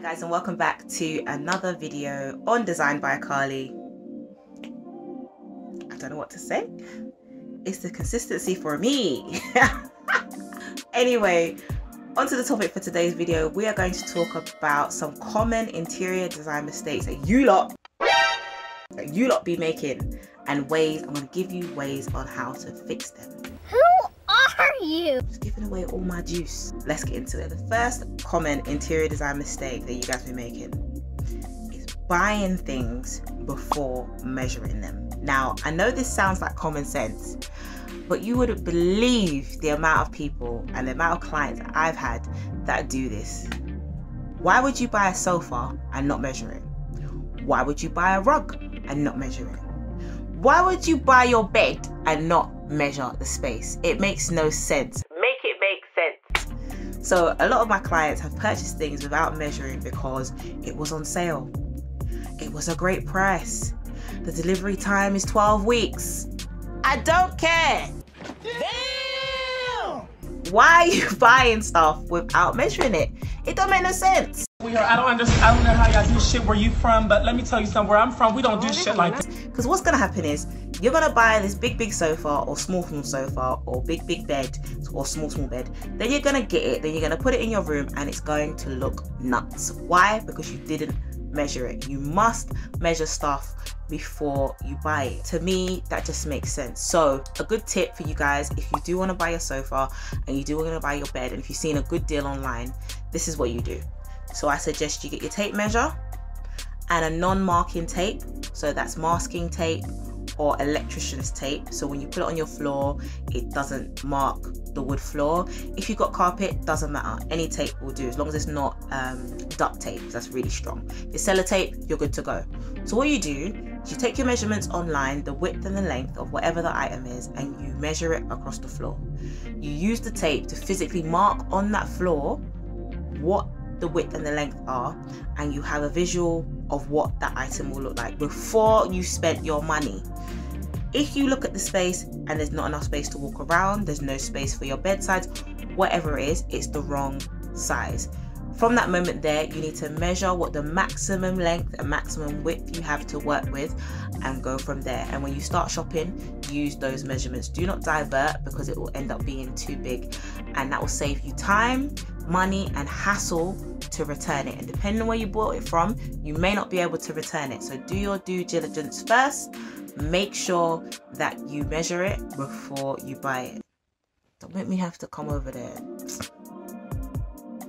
Guys, and welcome back to another video on Design by Carly. I don't know what to say. It's the consistency for me. Anyway, onto the topic for today's video. We are going to talk about some common interior design mistakes that you lot be making, and ways. I'm going to give you ways on how to fix them. Who are you? Just giving away all my juice. Let's get into it. The first common interior design mistake that you guys be making is buying things before measuring them. Now, I know this sounds like common sense, but you wouldn't believe the amount of people and the amount of clients that I've had that do this. Why would you buy a sofa and not measure it? Why would you buy a rug and not measure it? Why would you buy your bed and not measure the space? It makes no sense. Make it make sense. So a lot of my clients have purchased things without measuring because it was on sale. It was a great price. The delivery time is 12 weeks. I don't care. Damn! Why are you buying stuff without measuring it? It don't make no sense. I don't understand. I don't know how y'all do shit where you from, but let me tell you something. Where I'm from, we don't do shit like this. Because what's gonna happen is you're gonna buy this big sofa or small sofa or big bed or small bed. Then you're gonna get it. Then you're gonna put it in your room, and it's going to look nuts. Why? Because you didn't measure it. You must measure stuff before you buy it. To me, that just makes sense. So a good tip for you guys, if you do want to buy a sofa and you do want to buy your bed, and if you've seen a good deal online, this is what you do. So I suggest you get your tape measure and a non-marking tape. So that's masking tape or electrician's tape. So when you put it on your floor, it doesn't mark the wood floor. If you've got carpet, doesn't matter. Any tape will do, as long as it's not duct tape, that's really strong. If it's sellotape, you're good to go. So what you do is you take your measurements online, the width and the length of whatever the item is, and you measure it across the floor. You use the tape to physically mark on that floor what the width and the length are, and you have a visual of what that item will look like before you spent your money. If you look at the space and there's not enough space to walk around, there's no space for your bedsides, whatever it is, it's the wrong size. From that moment there, you need to measure what the maximum length and maximum width you have to work with and go from there. And when you start shopping, use those measurements. Do not divert, because it will end up being too big, and that will save you time, money and hassle to return it. And depending on where you bought it from, you may not be able to return it. So do your due diligence first. Make sure that you measure it before you buy it. Don't make me have to come over there.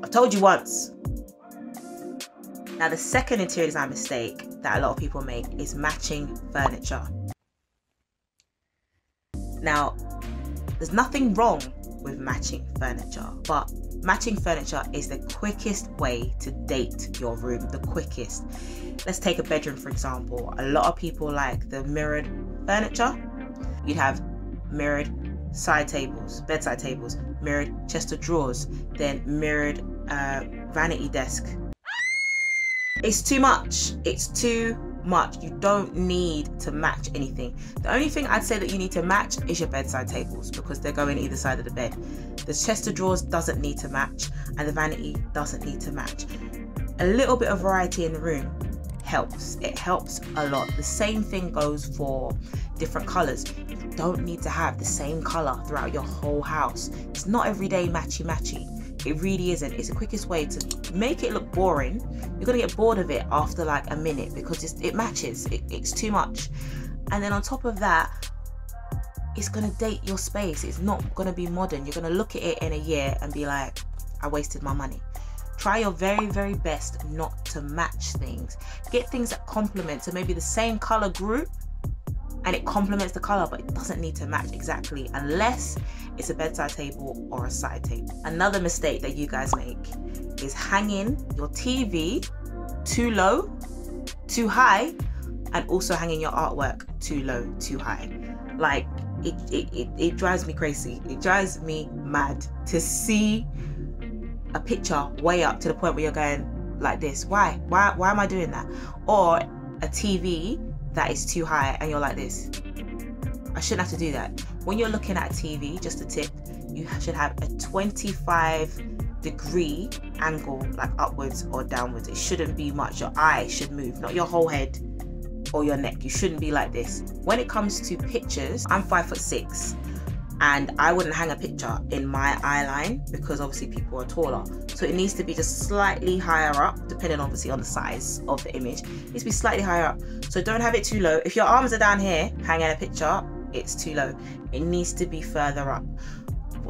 I told you once. Now, the second interior design mistake that a lot of people make is matching furniture. Now, there's nothing wrong with matching furniture, but matching furniture is the quickest way to date your room, the quickest. Let's take a bedroom, for example. A lot of people like the mirrored furniture. You'd have mirrored side tables, bedside tables, mirrored chest of drawers, then mirrored vanity desk. It's too much. It's too much. You don't need to match anything. The only thing I'd say that you need to match is your bedside tables, because they're going either side of the bed. The chest of drawers doesn't need to match, and the vanity doesn't need to match. A little bit of variety in the room helps. It helps a lot. The same thing goes for different colors. You don't need to have the same color throughout your whole house. It's not everyday matchy. It really isn't. It's the quickest way to make it look boring. You're gonna get bored of it after like a minute, because it matches. It's too much. And then on top of that, it's gonna date your space. It's not gonna be modern. You're gonna look at it in a year and be like, I wasted my money. Try your very best not to match things. Get things that complement, so maybe the same color group and it complements the color, but it doesn't need to match exactly, unless it's a bedside table or a side table. Another mistake that you guys make is hanging your TV too low, too high, and also hanging your artwork too low, too high. Like, it drives me crazy. It drives me mad to see a picture way up to the point where you're going like this. Why am I doing that? Or a TV that is too high and you're like this. I shouldn't have to do that. When you're looking at a TV, just a tip, you should have a 25 degree angle, like upwards or downwards. It shouldn't be much. Your eye should move, not your whole head or your neck. You shouldn't be like this. When it comes to pictures, I'm 5'6", and I wouldn't hang a picture in my eye line because obviously people are taller. So it needs to be just slightly higher up, depending obviously on the size of the image. It needs to be slightly higher up. So don't have it too low. If your arms are down here hanging a picture, it's too low. It needs to be further up.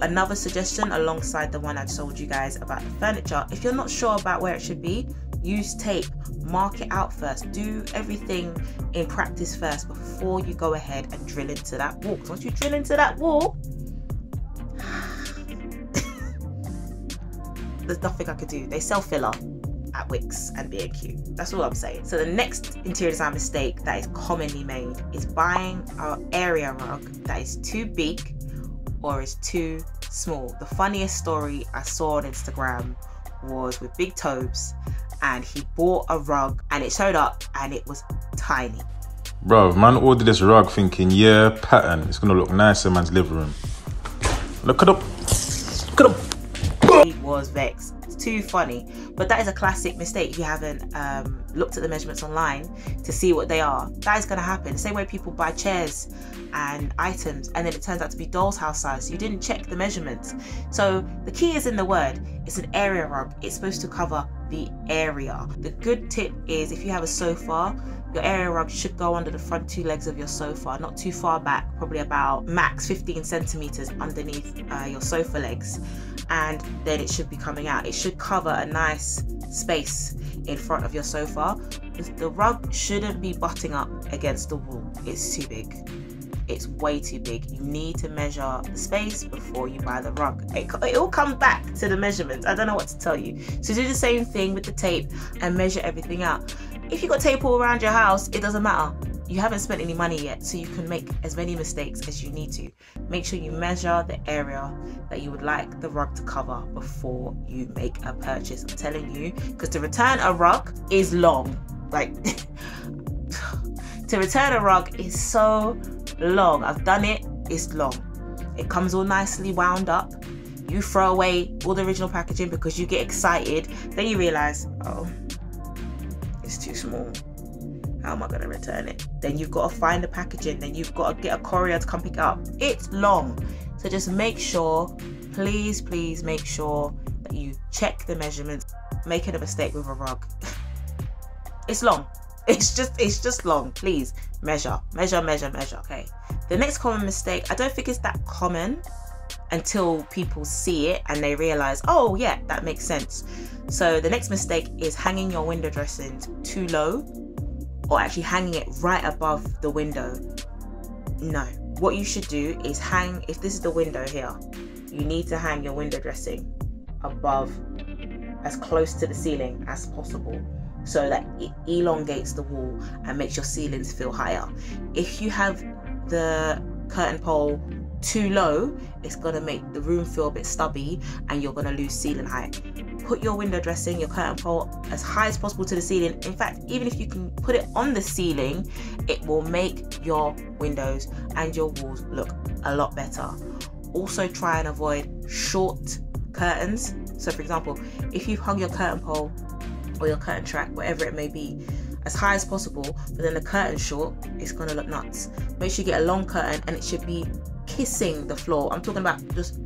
Another suggestion alongside the one I told you guys about the furniture, if you're not sure about where it should be, use tape, mark it out first, do everything in practice first before you go ahead and drill into that wall. Because once you drill into that wall, there's nothing I could do. They sell filler at Wix and B&Q. That's all I'm saying. So the next interior design mistake that is commonly made is buying an area rug that is too big or is too small. The funniest story I saw on Instagram was with Big Tobes, and he bought a rug and it showed up and it was tiny. Bro, man ordered this rug thinking, yeah, pattern, it's gonna look nice in man's living room. Look at him. He was vexed. It's too funny. But that is a classic mistake if you haven't looked at the measurements online to see what they are. That is going to happen. The same way people buy chairs and items and then it turns out to be doll's house size. You didn't check the measurements. So the key is in the word. It's an area rug. It's supposed to cover the area. The good tip is if you have a sofa, your area rug should go under the front two legs of your sofa, not too far back, probably about max 15 centimeters underneath your sofa legs, and then it should be coming out. It should cover a nice space in front of your sofa. The rug shouldn't be butting up against the wall. It's too big. It's way too big. You need to measure the space before you buy the rug. It all comes back to the measurements. I don't know what to tell you. So do the same thing with the tape and measure everything out. If you've got tape all around your house, it doesn't matter. You haven't spent any money yet, so you can make as many mistakes as you need to. Make sure you measure the area that you would like the rug to cover before you make a purchase. I'm telling you, because to return a rug is long. Like, to return a rug is so long. I've done it, it's long. It comes all nicely wound up. You throw away all the original packaging because you get excited. Then you realize, oh, it's too small. How am I going to return it? Then you've got to find the packaging. Then you've got to get a courier to come pick it up. It's long. So just make sure, please make sure that you check the measurements. Making a mistake with a rug. It's long. It's just long. Please measure. Okay. The next common mistake, I don't think it's that common until people see it and they realize, oh yeah, that makes sense. So the next mistake is hanging your window dressings too low, or actually hanging it right above the window. No, what you should do is hang, if this is the window here, you need to hang your window dressing above, as close to the ceiling as possible, so that it elongates the wall and makes your ceilings feel higher. If you have the curtain pole too low, it's gonna make the room feel a bit stubby and you're gonna lose ceiling height. Put your window dressing, your curtain pole as high as possible to the ceiling. In fact, even if you can put it on the ceiling, it will make your windows and your walls look a lot better. Also try and avoid short curtains. So for example, if you've hung your curtain pole or your curtain track, whatever it may be, as high as possible, but then the curtain short, it's gonna look nuts. Make sure you get a long curtain and it should be kissing the floor. I'm talking about just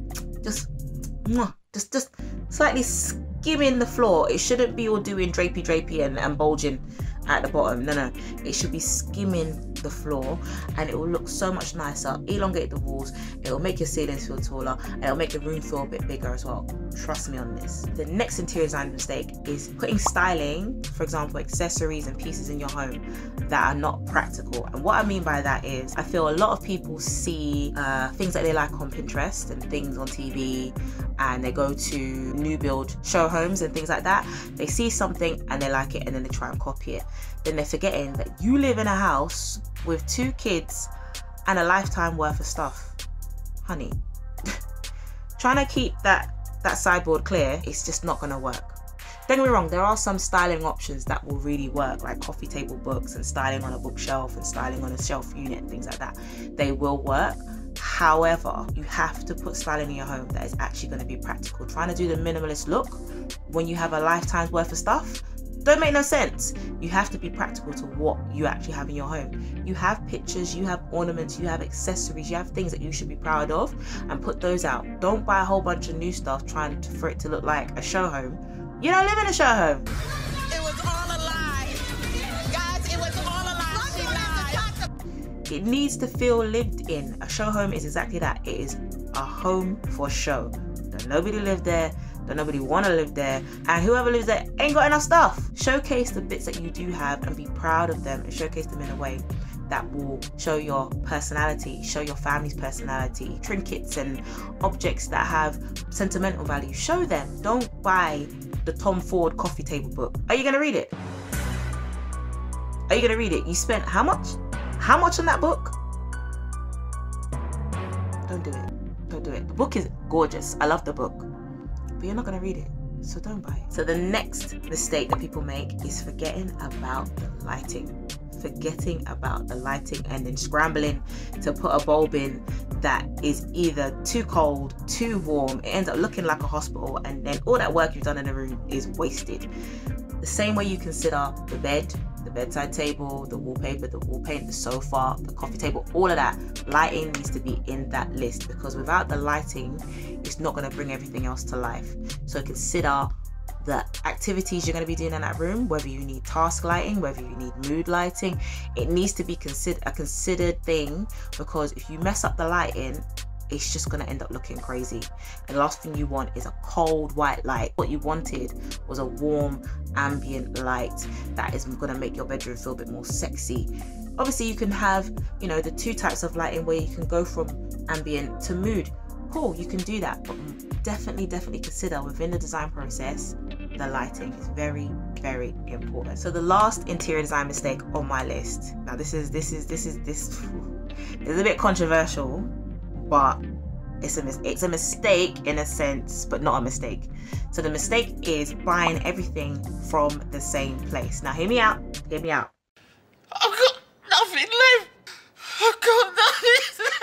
slightly skimming the floor. It shouldn't be all doing drapey and bulging at the bottom. No, it should be skimming the floor and it will look so much nicer. Elongate the walls, it will make your ceilings feel taller, and it will make the room feel a bit bigger as well. Trust me on this. The next interior design mistake is putting styling, for example accessories and pieces in your home that are not practical. And what I mean by that is, I feel a lot of people see things that they like on Pinterest and things on TV, and they go to new build show homes and things like that. They see something and they like it and then they try and copy it. Then they're forgetting that you live in a house with 2 kids and a lifetime worth of stuff. Honey, trying to keep that sideboard clear, it's just not gonna work. Don't get me wrong, there are some styling options that will really work, like coffee table books and styling on a bookshelf and styling on a shelf unit and things like that. They will work. However, you have to put style in your home that is actually going to be practical. Trying to do the minimalist look when you have a lifetime's worth of stuff don't make no sense. You have to be practical to what you actually have in your home. You have pictures, you have ornaments, you have accessories, you have things that you should be proud of, and put those out. Don't buy a whole bunch of new stuff for it to look like a show home. You don't live in a show home. It was all a lie. Guys, it was all a lie. She lied. It needs to feel lived in. A show home is exactly that. It is a home for show. Don't nobody live there. Don't nobody want to live there, and whoever lives there ain't got enough stuff. Showcase the bits that you do have and be proud of them, and showcase them in a way that will show your personality, show your family's personality. Trinkets and objects that have sentimental value, show them. Don't buy the Tom Ford coffee table book. Are you gonna read it? Are you gonna read it? You spent how much? How much on that book? Don't do it. Don't do it. The book is gorgeous. I love the book. But you're not going to read it, so don't buy it. So the next mistake that people make is forgetting about the lighting. Forgetting about the lighting and then scrambling to put a bulb in that is either too cold, too warm. It ends up looking like a hospital, and then all that work you've done in the room is wasted. The same way you consider the bed, the bedside table, the wallpaper, the wall paint, the sofa, the coffee table, all of that, lighting needs to be in that list, because without the lighting, it's not going to bring everything else to life. So consider the activities you're going to be doing in that room, whether you need task lighting, whether you need mood lighting. It needs to be a considered thing, because if you mess up the lighting, it's just going to end up looking crazy. And the last thing you want is a cold white light. What you wanted was a warm ambient light that is going to make your bedroom feel a bit more sexy. Obviously you can have, you know, the two types of lighting where you can go from ambient to mood. Cool, you can do that, but definitely consider within the design process, the lighting is very, very important. So the last interior design mistake on my list, now this is a bit controversial, but it's a mistake in a sense, but not a mistake. So the mistake is buying everything from the same place. Now hear me out. I've got nothing left. I've got nothing left.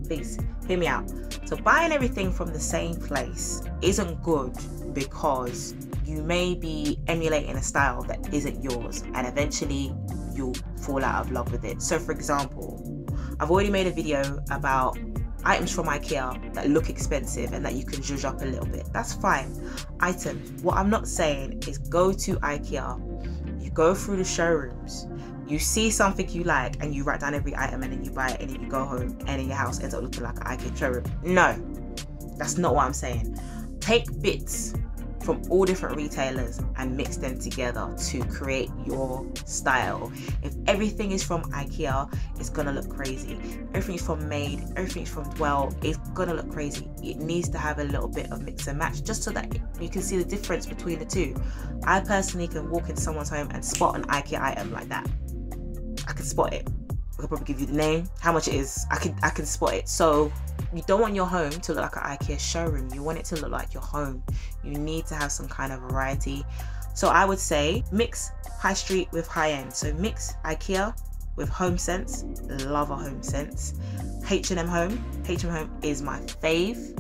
Please hear me out. So buying everything from the same place isn't good, because you may be emulating a style that isn't yours, and eventually you'll fall out of love with it. So for example, I've already made a video about items from Ikea that look expensive and that you can zhuzh up a little bit. That's fine. Items. What I'm not saying is go to Ikea, you go through the showrooms, you see something you like and you write down every item and then you buy it, and then you go home and then your house ends up looking like an Ikea showroom. No, that's not what I'm saying. Take bits from all different retailers and mix them together to create your style. If everything is from Ikea, it's gonna look crazy. Everything's from Made, everything's from Dwell, it's gonna look crazy. It needs to have a little bit of mix and match, just so that you can see the difference between the two. I personally can walk into someone's home and spot an Ikea item like that. I can spot it. I could probably give you the name, how much it is. I can spot it. So you don't want your home to look like an Ikea showroom. You want it to look like your home. You need to have some kind of variety. So I would say mix high street with high end. So mix Ikea with Home Sense. Love a Home Sense. H&M Home. H&M Home is my fave.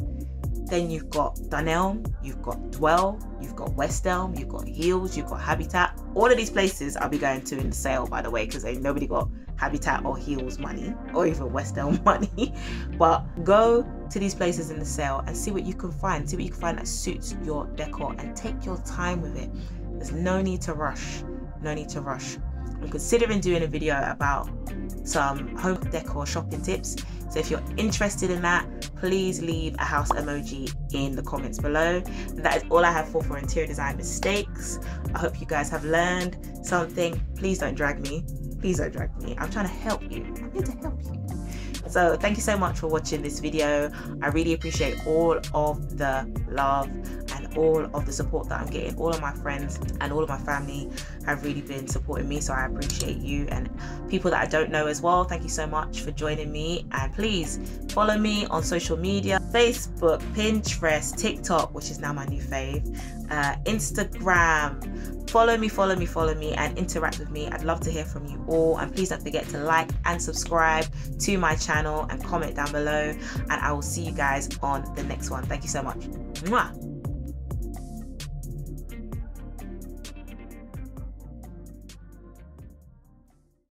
Then you've got Dunelm, you've got Dwell, you've got West Elm, you've got Heels, you've got Habitat. All of these places I'll be going to in the sale, by the way, because ain't nobody got Habitat or Heels money, or even West Elm money. But go to these places in the sale and see what you can find. See what you can find that suits your decor, and take your time with it. There's no need to rush. No need to rush. I'm considering doing a video about some home decor shopping tips. So if you're interested in that, please leave a house emoji in the comments below. And that is all I have for interior design mistakes. I hope you guys have learned something. Please don't drag me. Please don't drag me. I'm trying to help you. I'm here to help you. So thank you so much for watching this video. I really appreciate all of the love and all of the support that I'm getting. All of my friends and all of my family have really been supporting me, so I appreciate you, and people that I don't know as well. Thank you so much for joining me, and please follow me on social media: Facebook, Pinterest, TikTok, which is now my new fave, Instagram. Follow me and interact with me. I'd love to hear from you all, and please don't forget to like and subscribe to my channel and comment down below, and I will see you guys on the next one. Thank you so much. Mwah.